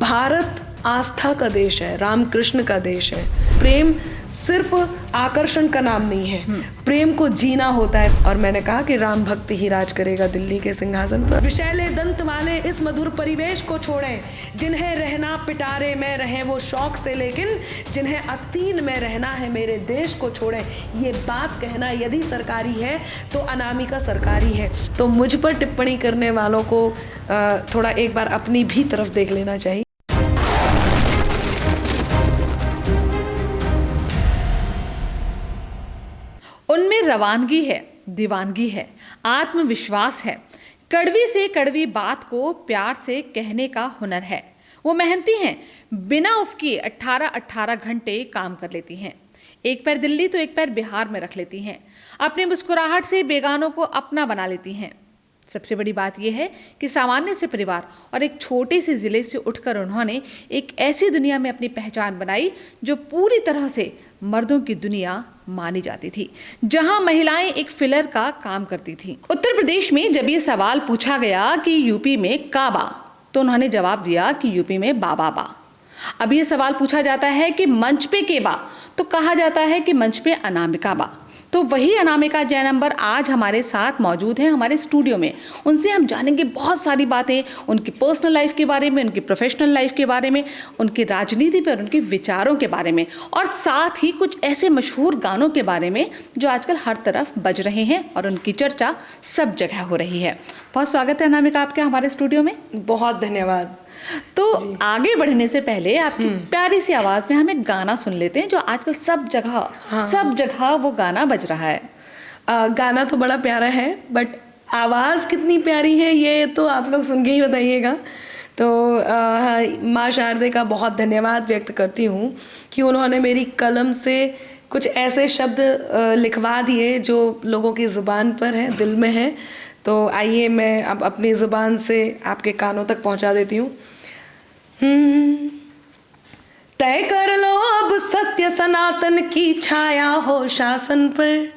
भारत आस्था का देश है, रामकृष्ण का देश है। प्रेम सिर्फ आकर्षण का नाम नहीं है, प्रेम को जीना होता है। और मैंने कहा कि राम भक्त ही राज करेगा दिल्ली के सिंहासन पर। विषैले दंत वाले इस मधुर परिवेश को छोड़ें, जिन्हें रहना पिटारे में रहें वो शौक से, लेकिन जिन्हें आस्तीन में रहना है मेरे देश को छोड़ें। ये बात कहना यदि सरकारी है तो अनामिका सरकारी है। तो मुझ पर टिप्पणी करने वालों को थोड़ा एक बार अपनी भी तरफ देख लेना चाहिए। उनमें रवानगी है, दीवानगी है, आत्मविश्वास है, कड़वी से कड़वी बात को प्यार से कहने का हुनर है। वो मेहनती हैं, बिना उफ किए 18-18 घंटे काम कर लेती हैं। एक पैर दिल्ली तो एक पैर बिहार में रख लेती हैं। अपनी मुस्कुराहट से बेगानों को अपना बना लेती हैं। सबसे बड़ी बात यह है कि सामान्य से परिवार और एक छोटे से ज़िले से उठकर उन्होंने एक ऐसी दुनिया में अपनी पहचान बनाई जो पूरी तरह से मर्दों की दुनिया मानी जाती थी, जहां महिलाएं एक फिलर का काम करती थीं। उत्तर प्रदेश में जब ये सवाल पूछा गया कि यूपी में काबा, तो उन्होंने जवाब दिया कि यूपी में बाबा बा। अब ये सवाल पूछा जाता है कि मंच पे केबा, तो कहा जाता है कि मंच पे अनामिका बा। तो वही अनामिका जयनंबर आज हमारे साथ मौजूद हैं हमारे स्टूडियो में। उनसे हम जानेंगे बहुत सारी बातें, उनकी पर्सनल लाइफ के बारे में, उनकी प्रोफेशनल लाइफ के बारे में, उनकी राजनीति पर उनके विचारों के बारे में, और साथ ही कुछ ऐसे मशहूर गानों के बारे में जो आजकल हर तरफ बज रहे हैं और उनकी चर्चा सब जगह हो रही है। बहुत स्वागत है अनामिका आपके हमारे स्टूडियो में। बहुत धन्यवाद। तो आगे बढ़ने से पहले आपकी प्यारी सी आवाज में हम एक गाना सुन लेते हैं जो आजकल सब जगह वो गाना बज रहा है। गाना तो बड़ा प्यारा है, बट आवाज़ कितनी प्यारी है ये तो आप लोग सुन के ही बताइएगा। तो माँ शारदे का बहुत धन्यवाद व्यक्त करती हूँ कि उन्होंने मेरी कलम से कुछ ऐसे शब्द लिखवा दिए जो लोगों की ज़ुबान पर हैं, दिल में हैं। तो आइए मैं अब अपनी ज़ुबान से आपके कानों तक पहुँचा देती हूँ। तय कर लो अब सत्य सनातन की छाया हो शासन पर,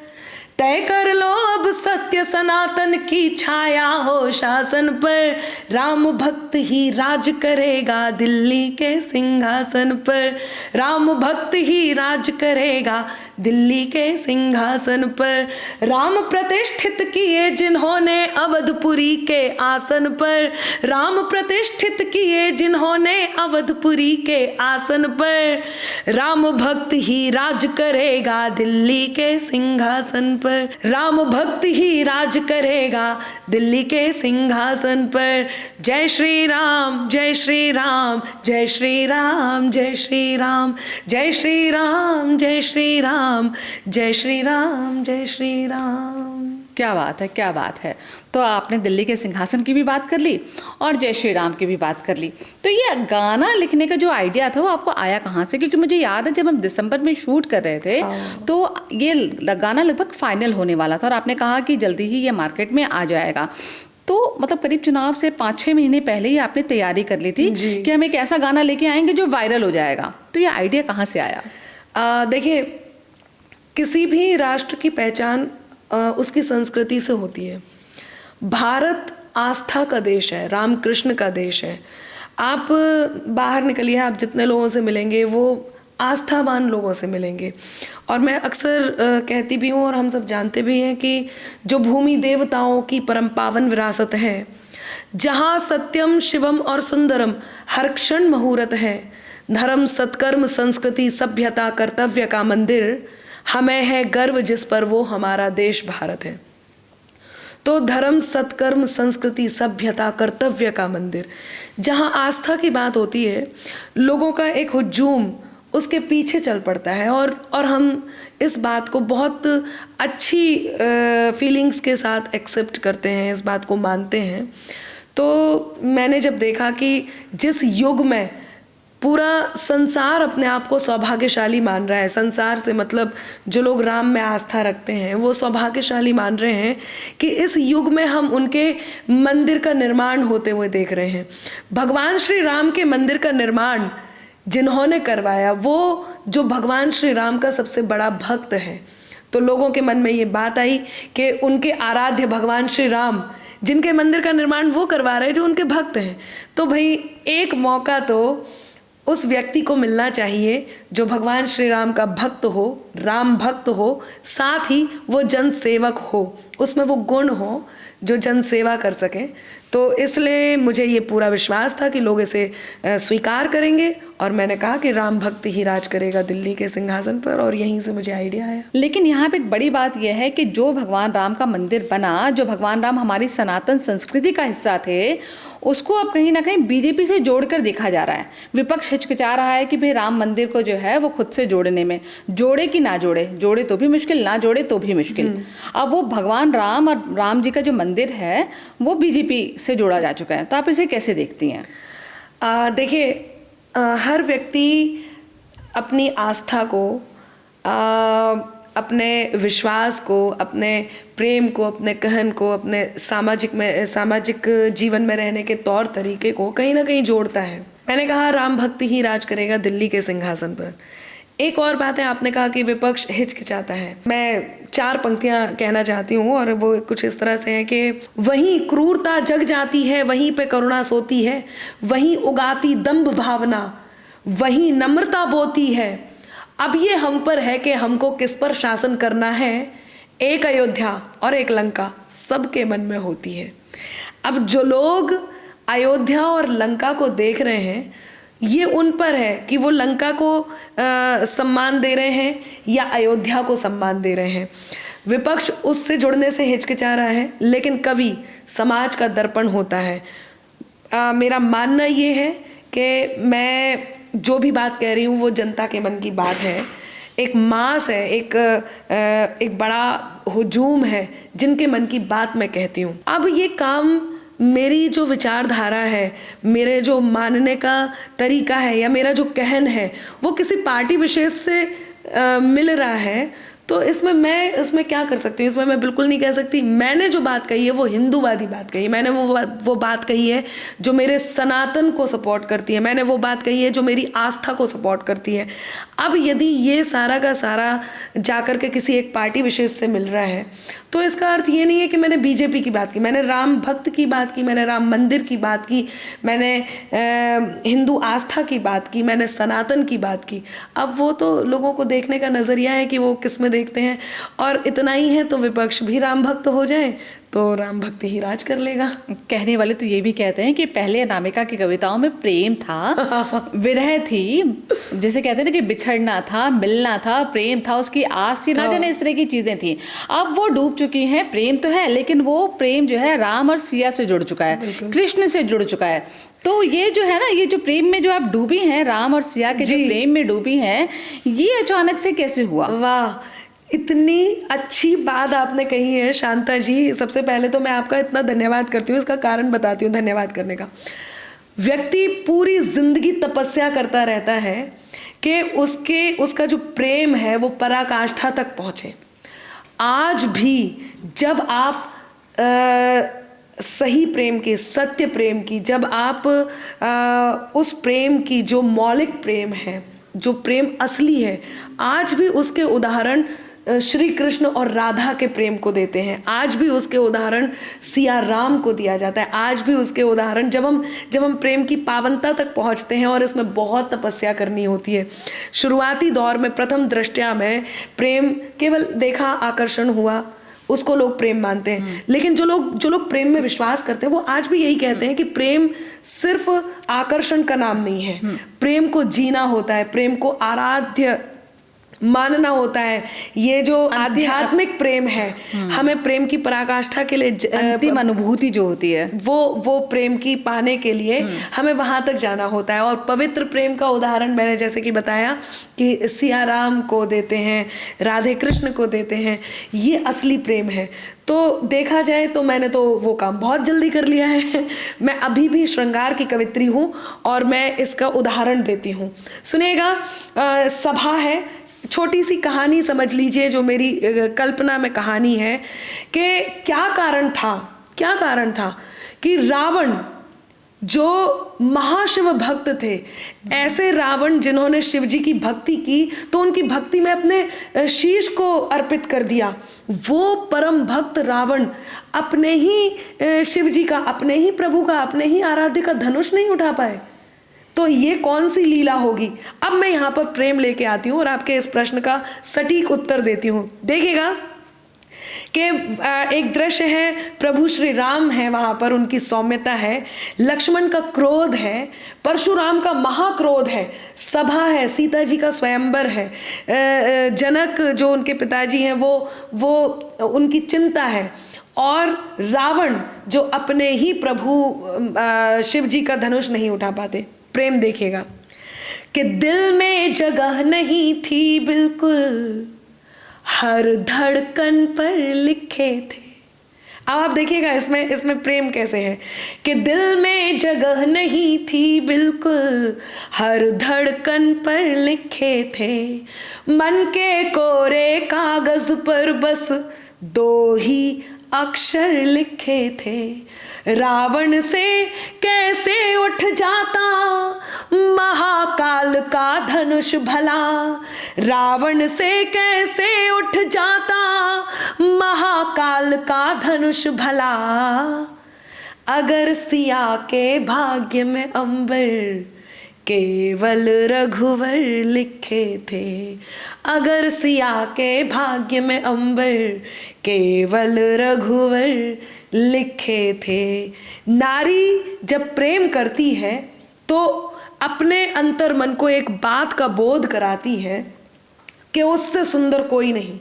तय कर लो अब सत्य सनातन की छाया हो शासन पर। राम भक्त ही राज करेगा दिल्ली के सिंहासन पर, राम भक्त ही राज करेगा दिल्ली के सिंहासन पर। राम प्रतिष्ठित किए जिन्होंने अवधपुरी के आसन पर, राम प्रतिष्ठित किए जिन्होंने अवधपुरी के आसन पर। राम भक्त ही राज करेगा दिल्ली के सिंहासन पर, राम भक्त ही राज करेगा दिल्ली के सिंहासन पर। जय श्री राम, जय श्री राम, जय श्री राम, जय श्री राम, जय श्री राम, जय श्री राम, जय श्री राम, जय श्री राम। क्या बात है, क्या बात है। तो आपने दिल्ली के सिंहासन की भी बात कर ली और जय श्री राम की भी बात कर ली। तो ये गाना लिखने का जो आइडिया था वो आपको आया कहाँ से? क्योंकि मुझे याद है जब हम दिसंबर में शूट कर रहे थे तो ये गाना लगभग फाइनल होने वाला था और आपने कहा कि जल्दी ही ये मार्केट में आ जाएगा। तो मतलब करीब चुनाव से 5-6 महीने पहले ही आपने तैयारी कर ली थी कि हम एक ऐसा गाना लेके आएंगे जो वायरल हो जाएगा। तो ये आइडिया कहाँ से आया? देखिए, किसी भी राष्ट्र की पहचान उसकी संस्कृति से होती है। भारत आस्था का देश है, रामकृष्ण का देश है। आप बाहर निकलिए, आप जितने लोगों से मिलेंगे वो आस्थावान लोगों से मिलेंगे। और मैं अक्सर कहती भी हूँ और हम सब जानते भी हैं कि जो भूमि देवताओं की परम पावन विरासत है, जहाँ सत्यम शिवम और सुंदरम हर क्षण मुहूर्त है, धर्म सत्कर्म संस्कृति सभ्यता कर्तव्य का मंदिर, हमें है गर्व जिस पर वो हमारा देश भारत है। तो धर्म सत्कर्म संस्कृति सभ्यता कर्तव्य का मंदिर, जहाँ आस्था की बात होती है, लोगों का एक हुजूम उसके पीछे चल पड़ता है। और हम इस बात को बहुत अच्छी फीलिंग्स के साथ एक्सेप्ट करते हैं, इस बात को मानते हैं। तो मैंने जब देखा कि जिस युग में पूरा संसार अपने आप को सौभाग्यशाली मान रहा है, संसार से मतलब जो लोग राम में आस्था रखते हैं वो सौभाग्यशाली मान रहे हैं कि इस युग में हम उनके मंदिर का निर्माण होते हुए देख रहे हैं। भगवान श्री राम के मंदिर का निर्माण जिन्होंने करवाया वो जो भगवान श्री राम का सबसे बड़ा भक्त है। तो लोगों के मन में ये बात आई कि उनके आराध्य भगवान श्री राम जिनके मंदिर का निर्माण वो करवा रहे हैं जो उनके भक्त हैं। तो भाई एक मौका तो उस व्यक्ति को मिलना चाहिए जो भगवान श्री राम का भक्त हो, राम भक्त हो, साथ ही वो जन सेवक हो, उसमें वो गुण हो जो जन सेवा कर सकें। तो इसलिए मुझे ये पूरा विश्वास था कि लोग इसे स्वीकार करेंगे, और मैंने कहा कि राम भक्त ही राज करेगा दिल्ली के सिंहासन पर, और यहीं से मुझे आइडिया आया। लेकिन यहाँ पे एक बड़ी बात यह है कि जो भगवान राम का मंदिर बना, जो भगवान राम हमारी सनातन संस्कृति का हिस्सा थे, उसको अब कहीं ना कहीं बीजेपी से जोड़कर देखा जा रहा है। विपक्ष हिचकिचा रहा है कि भाई राम मंदिर को जो है वो खुद से जोड़ने में, जोड़े कि ना जोड़े, जोड़े तो भी मुश्किल, ना जोड़े तो भी मुश्किल। अब वो भगवान राम और राम जी का जो मंदिर है वो बीजेपी से जोड़ा जा चुका है, तो आप इसे कैसे देखती हैं? देखिए, हर व्यक्ति अपनी आस्था को, अपने विश्वास को, अपने प्रेम को, अपने कहन को, अपने सामाजिक जीवन में रहने के तौर तरीके को कहीं ना कहीं जोड़ता है। मैंने कहा राम भक्ति ही राज करेगा दिल्ली के सिंहासन पर। एक और बात है, आपने कहा कि विपक्ष हिचकिचाता है। मैं 4 पंक्तियां कहना चाहती हूँ, और वो कुछ इस तरह से है कि वहीं क्रूरता जग जाती है, वहीं पे करुणा सोती है, वहीं उगाती दंभ भावना, वहीं नम्रता बोती है। अब ये हम पर है कि हमको किस पर शासन करना है। एक अयोध्या और एक लंका सबके मन में होती है। अब जो लोग अयोध्या और लंका को देख रहे हैं, ये उन पर है कि वो लंका को सम्मान दे रहे हैं या अयोध्या को सम्मान दे रहे हैं। विपक्ष उससे जुड़ने से हिचकिचा रहा है, लेकिन कवि समाज का दर्पण होता है। मेरा मानना ये है कि मैं जो भी बात कह रही हूँ वो जनता के मन की बात है। एक मास है, एक बड़ा हुजूम है जिनके मन की बात मैं कहती हूँ। अब ये काम मेरी जो विचारधारा है, मेरे जो मानने का तरीका है, या मेरा जो कहन है, वो किसी पार्टी विशेष से मिल रहा है, तो इसमें क्या कर सकती हूँ? इसमें मैं बिल्कुल नहीं कह सकती। मैंने जो बात कही है वो हिंदूवादी बात कही है। मैंने वो बात कही है जो मेरे सनातन को सपोर्ट करती है। मैंने वो बात कही है जो मेरी आस्था को सपोर्ट करती है। अब यदि ये सारा का सारा जाकर के किसी एक पार्टी विशेष से मिल रहा है, तो इसका अर्थ ये नहीं है कि मैंने बीजेपी की बात की, मैंने राम भक्त की बात की, मैंने राम मंदिर की बात की, मैंने हिंदू आस्था की बात की, मैंने सनातन की बात की। अब वो तो लोगों को देखने का नज़रिया है कि वो किस में देखते हैं, और इतना ही है तो विपक्ष भी राम भक्त हो जाए तो राम भक्ति ही राज कर लेगा। कहने वाले तो ये भी कहते हैं कि पहले अनामिका की कविताओं में प्रेम था, विरह थी, जैसे कहते हैं ना कि बिछड़ना था, मिलना था, प्रेम था, उसकी आस थी, ना जाने इस तरह की चीजें थी। अब वो डूब चुकी हैं। प्रेम तो है, लेकिन वो प्रेम जो है राम और सिया से जुड़ चुका है, कृष्ण से जुड़ चुका है। तो ये जो है ना, ये जो प्रेम में जो आप डूबी हैं, राम और सिया के जो प्रेम में डूबी हैं, ये अचानक से कैसे हुआ? वाह, इतनी अच्छी बात आपने कही है शांता जी। सबसे पहले तो मैं आपका इतना धन्यवाद करती हूँ, इसका कारण बताती हूँ धन्यवाद करने का। व्यक्ति पूरी जिंदगी तपस्या करता रहता है कि उसका जो प्रेम है वो पराकाष्ठा तक पहुँचे। आज भी जब आप सही प्रेम की, सत्य प्रेम की, जब आप उस प्रेम की जो मौलिक प्रेम है, जो प्रेम असली है, आज भी उसके उदाहरण श्री कृष्ण और राधा के प्रेम को देते हैं। आज भी उसके उदाहरण सिया राम को दिया जाता है। आज भी उसके उदाहरण जब हम प्रेम की पावनता तक पहुंचते हैं, और इसमें बहुत तपस्या करनी होती है। शुरुआती दौर में प्रथम दृष्टया में प्रेम केवल देखा, आकर्षण हुआ, उसको लोग प्रेम मानते हैं। लेकिन जो लोग प्रेम में विश्वास करते हैं वो आज भी यही कहते हैं कि प्रेम सिर्फ आकर्षण का नाम नहीं है। प्रेम को जीना होता है, प्रेम को आराध्य मानना होता है। ये जो आध्यात्मिक प्रेम है, हमें प्रेम की पराकाष्ठा के लिए, अंतिम अनुभूति जो होती है, वो प्रेम की पाने के लिए हमें वहां तक जाना होता है। और पवित्र प्रेम का उदाहरण मैंने जैसे कि बताया कि सिया राम को देते हैं, राधे कृष्ण को देते हैं, ये असली प्रेम है। तो देखा जाए तो मैंने तो वो काम बहुत जल्दी कर लिया है। मैं अभी भी श्रृंगार की कवित्री हूँ और मैं इसका उदाहरण देती हूँ। सुनिएगा, सभा है, छोटी सी कहानी समझ लीजिए, जो मेरी कल्पना में कहानी है कि क्या कारण था कि रावण जो महाशिव भक्त थे, ऐसे रावण जिन्होंने शिव जी की भक्ति की तो उनकी भक्ति में अपने शीश को अर्पित कर दिया, वो परम भक्त रावण अपने ही शिव जी का, अपने ही प्रभु का, अपने ही आराध्य का धनुष नहीं उठा पाए। तो ये कौन सी लीला होगी? अब मैं यहाँ पर प्रेम लेके आती हूँ और आपके इस प्रश्न का सटीक उत्तर देती हूँ। देखिएगा कि एक दृश्य है, प्रभु श्री राम है वहाँ पर, उनकी सौम्यता है, लक्ष्मण का क्रोध है, परशुराम का महाक्रोध है, सभा है, सीता जी का स्वयंवर है, जनक जो उनके पिताजी हैं वो उनकी चिंता है, और रावण जो अपने ही प्रभु शिव जी का धनुष नहीं उठा पाते। प्रेम देखिएगा कि दिल में जगह नहीं थी बिल्कुल, हर धड़कन पर लिखे थे। अब आप देखिएगा इसमें प्रेम कैसे है कि दिल में जगह नहीं थी बिल्कुल, हर धड़कन पर लिखे थे, मन के कोरे कागज पर बस दो ही अक्षर लिखे थे। रावण से कैसे उठ जाता महाकाल का धनुष भला, रावण से कैसे उठ जाता महाकाल का धनुष भला, अगर सिया के भाग्य में अंबर केवल रघुवर लिखे थे, अगर सिया के भाग्य में अंबर केवल रघुवर लिखे थे। नारी जब प्रेम करती है तो अपने अंतर मन को एक बात का बोध कराती है कि उससे सुंदर कोई नहीं,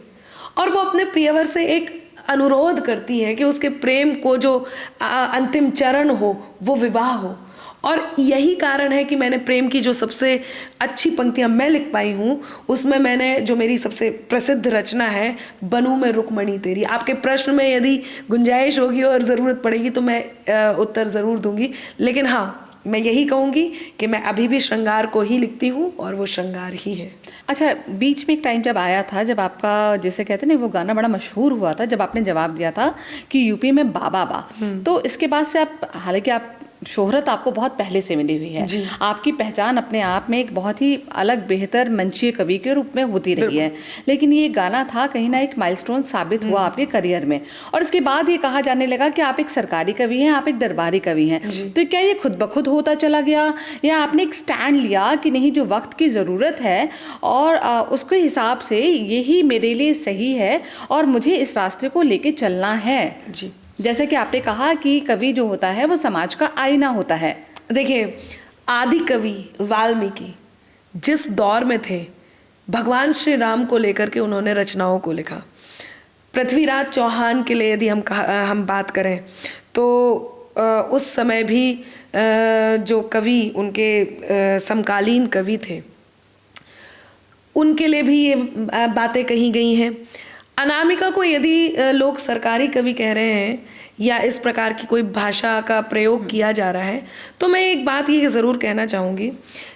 और वो अपने प्रियवर से एक अनुरोध करती है कि उसके प्रेम को जो अंतिम चरण हो वो विवाह हो। और यही कारण है कि मैंने प्रेम की जो सबसे अच्छी पंक्तियां मैं लिख पाई हूँ, उसमें मैंने जो मेरी सबसे प्रसिद्ध रचना है, बनूं मैं रुक्मणी तेरी। आपके प्रश्न में यदि गुंजाइश होगी और ज़रूरत पड़ेगी तो मैं उत्तर ज़रूर दूंगी, लेकिन हाँ, मैं यही कहूँगी कि मैं अभी भी श्रृंगार को ही लिखती हूँ और वो श्रृंगार ही है। अच्छा, बीच में एक टाइम जब आया था जब आपका, जैसे कहते हैं ना, वो गाना बड़ा मशहूर हुआ था जब आपने जवाब दिया था कि यूपी में बाबा बा, तो इसके बाद से आप, हालांकि आप शोहरत आपको बहुत पहले से मिली हुई है, आपकी पहचान अपने आप में एक बहुत ही अलग बेहतर मंचीय कवि के रूप में होती रही है, लेकिन ये गाना था कहीं ना एक माइलस्टोन साबित हुआ आपके करियर में, और इसके बाद ये कहा जाने लगा कि आप एक सरकारी कवि हैं, आप एक दरबारी कवि हैं। तो क्या ये खुद ब खुद होता चला गया, या आपने एक स्टैंड लिया कि नहीं, जो वक्त की ज़रूरत है और उसके हिसाब से यही मेरे लिए सही है और मुझे इस रास्ते को लेके चलना है? जी, जैसे कि आपने कहा कि कवि जो होता है वो समाज का आईना होता है। देखिए, आदि कवि वाल्मीकि जिस दौर में थे, भगवान श्री राम को लेकर के उन्होंने रचनाओं को लिखा। पृथ्वीराज चौहान के लिए यदि हम बात करें तो उस समय भी जो कवि उनके समकालीन कवि थे, उनके लिए भी ये बातें कही गई हैं। अनामिका को यदि लोग सरकारी कवि कह रहे हैं या इस प्रकार की कोई भाषा का प्रयोग किया जा रहा है, तो मैं एक बात ये ज़रूर कहना चाहूँगी,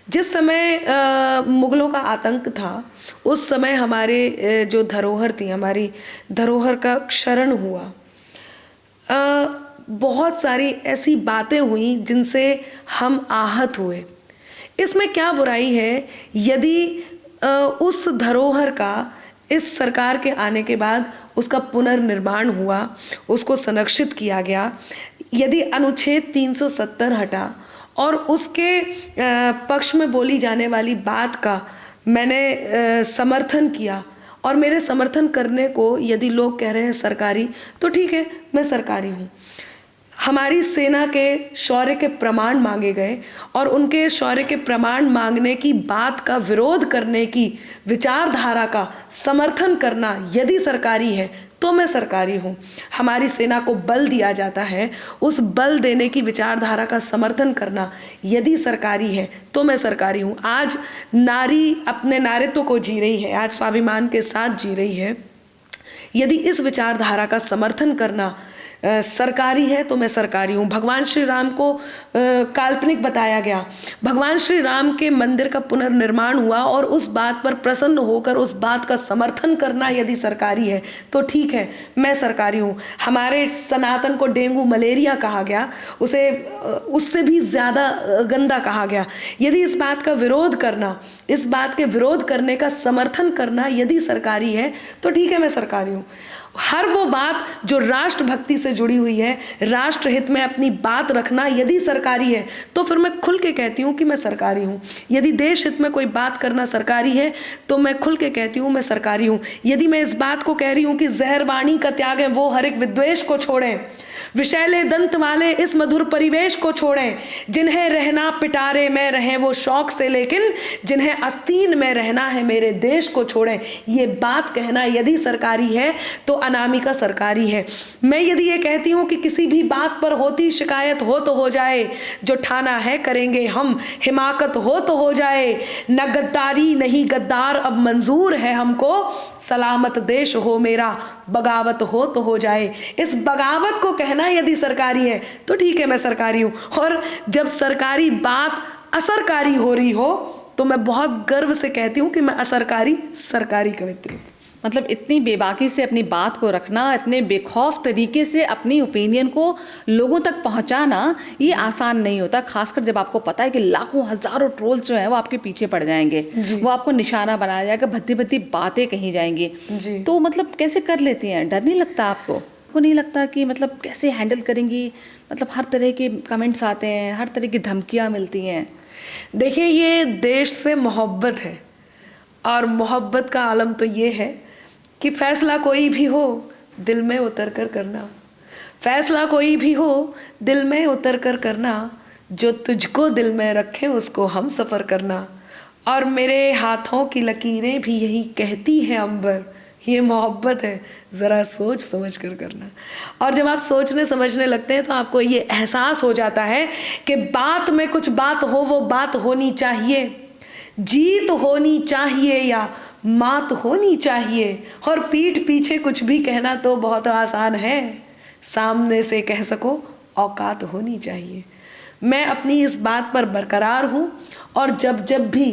जिस समय मुग़लों का आतंक था, उस समय हमारे जो धरोहर थी, हमारी धरोहर का क्षरण हुआ। बहुत सारी ऐसी बातें हुई जिनसे हम आहत हुए। इसमें क्या बुराई है यदि उस धरोहर का इस सरकार के आने के बाद उसका पुनर्निर्माण हुआ, उसको संरक्षित किया गया। यदि अनुच्छेद 370 हटा और उसके पक्ष में बोली जाने वाली बात का मैंने समर्थन किया, और मेरे समर्थन करने को यदि लोग कह रहे हैं सरकारी, तो ठीक है, मैं सरकारी हूँ। हमारी सेना के शौर्य के प्रमाण मांगे गए और उनके शौर्य के प्रमाण मांगने की बात का विरोध करने की विचारधारा का समर्थन करना यदि सरकारी है तो मैं सरकारी हूँ। हमारी सेना को बल दिया जाता है, उस बल देने की विचारधारा का समर्थन करना यदि सरकारी है तो मैं सरकारी हूँ। आज नारी अपने नारित्व को जी रही है, आज स्वाभिमान के साथ जी रही है। यदि इस विचारधारा का समर्थन करना सरकारी है तो मैं सरकारी हूँ। भगवान श्री राम को काल्पनिक बताया गया। भगवान श्री राम के मंदिर का पुनर्निर्माण हुआ और उस बात पर प्रसन्न होकर उस बात का समर्थन करना यदि सरकारी है तो ठीक है, मैं सरकारी हूँ। हमारे सनातन को डेंगू मलेरिया कहा गया, उसे उससे भी ज़्यादा गंदा कहा गया। यदि इस बात का विरोध करना, इस बात के विरोध करने का समर्थन करना यदि सरकारी है तो ठीक है, मैं सरकारी हूँ। हर वो बात जो राष्ट्रभक्ति से जुड़ी हुई है, राष्ट्र हित में अपनी बात रखना यदि सरकारी है तो फिर मैं खुल के कहती हूँ कि मैं सरकारी हूँ। यदि देश हित में कोई बात करना सरकारी है तो मैं खुल के कहती हूँ मैं सरकारी हूँ। यदि मैं इस बात को कह रही हूँ कि जहरवाणी का त्याग है वो हर एक विद्वेष को छोड़ें, विषैले दंत वाले इस मधुर परिवेश को छोड़ें, जिन्हें रहना पिटारे में रहें वो शौक से, लेकिन जिन्हें आस्तीन में रहना है मेरे देश को छोड़ें, ये बात कहना यदि सरकारी है तो अनामिका सरकारी है। मैं यदि ये कहती हूँ कि किसी भी बात पर होती शिकायत हो तो हो जाए, जो ठाना है करेंगे हम, हिमाकत हो तो हो जाए, न गद्दारी नहीं गद्दार अब मंजूर है हमको, सलामत देश हो मेरा बगावत हो तो हो जाए। इस बगावत को कहना यदि सरकारी है तो ठीक है, मैं सरकारी हूँ। और जब सरकारी बात असरकारी हो रही हो तो मैं बहुत गर्व से कहती हूँ कि मैं असरकारी सरकारी कवित्री हूँ। मतलब इतनी बेबाकी से अपनी बात को रखना, इतने बेखौफ तरीके से अपनी ओपिनियन को लोगों तक पहुंचाना, ये आसान नहीं होता, खासकर जब आपको पता है कि लाखों हजारों ट्रोल्स जो हैं वो आपके पीछे पड़ जाएंगे, वो आपको निशाना बनाया जाएगा, भद्दी भद्दी बातें कही जाएंगी। तो मतलब कैसे कर लेती हैं? डर नहीं लगता आपको? वो नहीं लगता कि मतलब कैसे हैंडल करेंगी? मतलब हर तरह के कमेंट्स आते हैं, हर तरह की धमकियाँ मिलती हैं। देखिए, ये देश से मोहब्बत है और मोहब्बत का आलम तो ये है कि फैसला कोई भी हो दिल में उतर कर करना, फैसला कोई भी हो दिल में उतर कर करना, जो तुझको दिल में रखे उसको हम सफ़र करना, और मेरे हाथों की लकीरें भी यही कहती हैं अंबर, ये मोहब्बत है ज़रा सोच समझ कर करना। और जब आप सोचने समझने लगते हैं तो आपको ये एहसास हो जाता है कि बात में कुछ बात हो, वो बात होनी चाहिए, जीत होनी चाहिए या मात होनी चाहिए, और पीठ पीछे कुछ भी कहना तो बहुत आसान है, सामने से कह सको औकात होनी चाहिए। मैं अपनी इस बात पर बरकरार हूँ और जब जब भी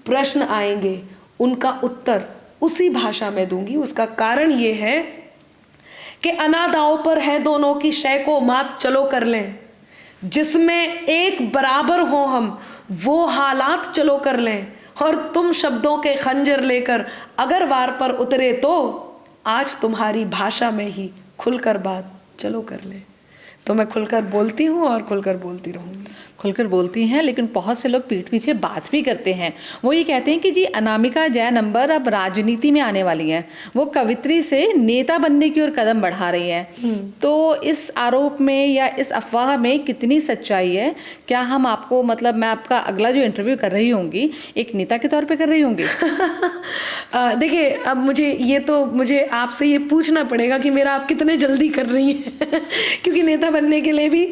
प्रश्न आएंगे उनका उत्तर उसी भाषा में दूंगी। उसका कारण ये है कि अनादाओं पर है दोनों की शय को मात चलो कर लें, जिसमें एक बराबर हो हम वो हालात चलो कर लें, और तुम शब्दों के खंजर लेकर अगर वार पर उतरे तो आज तुम्हारी भाषा में ही खुलकर बात चलो कर ले। तो मैं खुलकर बोलती हूँ और खुलकर बोलती रहूँगी। खुलकर बोलती हैं, लेकिन बहुत से लोग पीठ पीछे बात भी करते हैं। वो ये कहते हैं कि जी अनामिका जैन अंबर अब राजनीति में आने वाली हैं, वो कवित्री से नेता बनने की ओर कदम बढ़ा रही हैं। तो इस आरोप में या इस अफवाह में कितनी सच्चाई है? क्या हम आपको, मतलब मैं आपका अगला जो इंटरव्यू कर रही होंगी एक नेता के तौर पर कर रही होंगी? देखिए, अब मुझे आपसे ये पूछना पड़ेगा कि मेरा आप कितने जल्दी कर रही हैं क्योंकि नेता बनने के लिए भी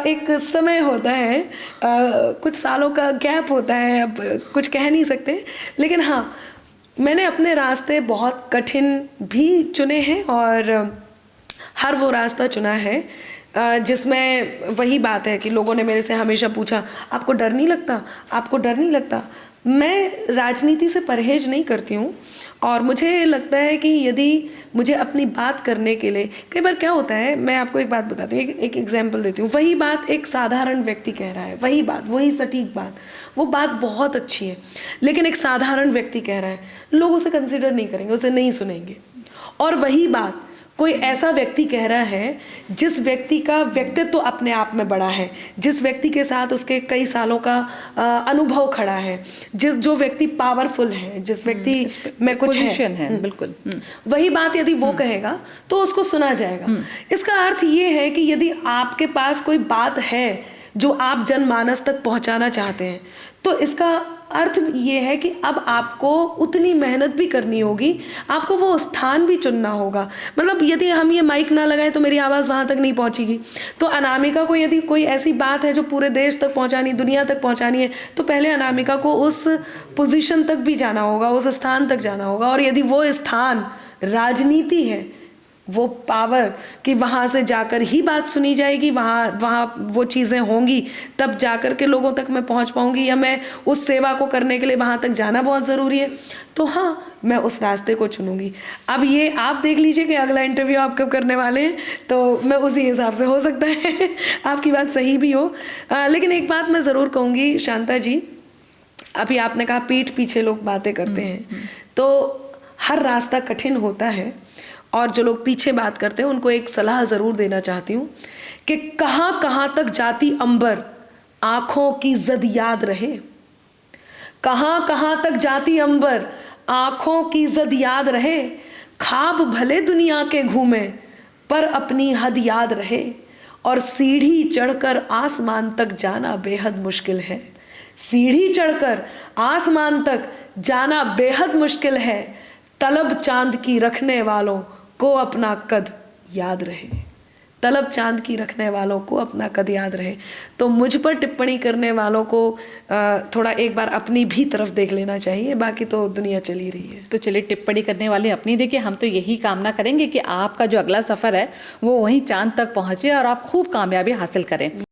एक समय होता है, कुछ सालों का गैप होता है, अब कुछ कह नहीं सकते। लेकिन हाँ, मैंने अपने रास्ते बहुत कठिन भी चुने हैं और हर वो रास्ता चुना है जिसमें वही बात है कि लोगों ने मेरे से हमेशा पूछा, आपको डर नहीं लगता, आपको डर नहीं लगता? मैं राजनीति से परहेज नहीं करती हूँ और मुझे लगता है कि यदि मुझे अपनी बात करने के लिए, कई बार क्या होता है, मैं आपको एक बात बताती हूँ, एक एग्जाम्पल देती हूँ। वही बात एक साधारण व्यक्ति कह रहा है, वही बात, वही सटीक बात, वो बात बहुत अच्छी है, लेकिन एक साधारण व्यक्ति कह रहा है, लोग उसे कंसिडर नहीं करेंगे, उसे नहीं सुनेंगे। और वही बात कोई ऐसा व्यक्ति कह रहा है जिस व्यक्ति का व्यक्तित्व तो अपने आप में बड़ा है, जिस व्यक्ति के साथ उसके कई सालों का अनुभव खड़ा है, जो व्यक्ति पावरफुल है, जिस व्यक्ति में कुछ है, बिल्कुल वही बात यदि वो कहेगा तो उसको सुना जाएगा। इसका अर्थ ये है कि यदि आपके पास कोई बात है जो आप जनमानस तक पहुंचाना चाहते हैं तो इसका अर्थ ये है कि अब आपको उतनी मेहनत भी करनी होगी, आपको वो स्थान भी चुनना होगा। मतलब यदि हम ये माइक ना लगाएं तो मेरी आवाज़ वहाँ तक नहीं पहुँचेगी। तो अनामिका को यदि कोई ऐसी बात है जो पूरे देश तक पहुँचानी, दुनिया तक पहुँचानी है, तो पहले अनामिका को उस पोजीशन तक भी जाना होगा, उस स्थान तक जाना होगा। और यदि वो स्थान राजनीति है, वो पावर कि वहाँ से जाकर ही बात सुनी जाएगी, वहाँ वो चीज़ें होंगी, तब जाकर के लोगों तक मैं पहुँच पाऊँगी, या मैं उस सेवा को करने के लिए वहाँ तक जाना बहुत ज़रूरी है, तो हाँ मैं उस रास्ते को चुनूँगी। अब ये आप देख लीजिए कि अगला इंटरव्यू आप कब करने वाले हैं, तो मैं उसी हिसाब से, हो सकता है आपकी बात सही भी हो। लेकिन एक बात मैं ज़रूर कहूँगी शांता जी, अभी आपने कहा पीठ पीछे लोग बातें करते हैं, तो हर रास्ता कठिन होता है, और जो लोग पीछे बात करते हैं उनको एक सलाह ज़रूर देना चाहती हूँ कि कहाँ कहाँ तक जाती अंबर, आँखों की जद याद रहे। कहाँ कहाँ तक जाती अंबर, आँखों की जद याद रहे। ख्वाब भले दुनिया के घूमे, पर अपनी हद याद रहे। और सीढ़ी चढ़कर आसमान तक जाना बेहद मुश्किल है। सीढ़ी चढ़कर आसमान तक जाना बेहद मुश्किल है। तलब चांद की रखने वालों को अपना कद याद रहे। तलब चांद की रखने वालों को अपना कद याद रहे। तो मुझ पर टिप्पणी करने वालों को थोड़ा एक बार अपनी भी तरफ देख लेना चाहिए, बाकी तो दुनिया चली रही है। तो चलिए, टिप्पणी करने वाले अपनी देखिए, हम तो यही कामना करेंगे कि आपका जो अगला सफ़र है वो वहीं चांद तक पहुँचे और आप खूब कामयाबी हासिल करें।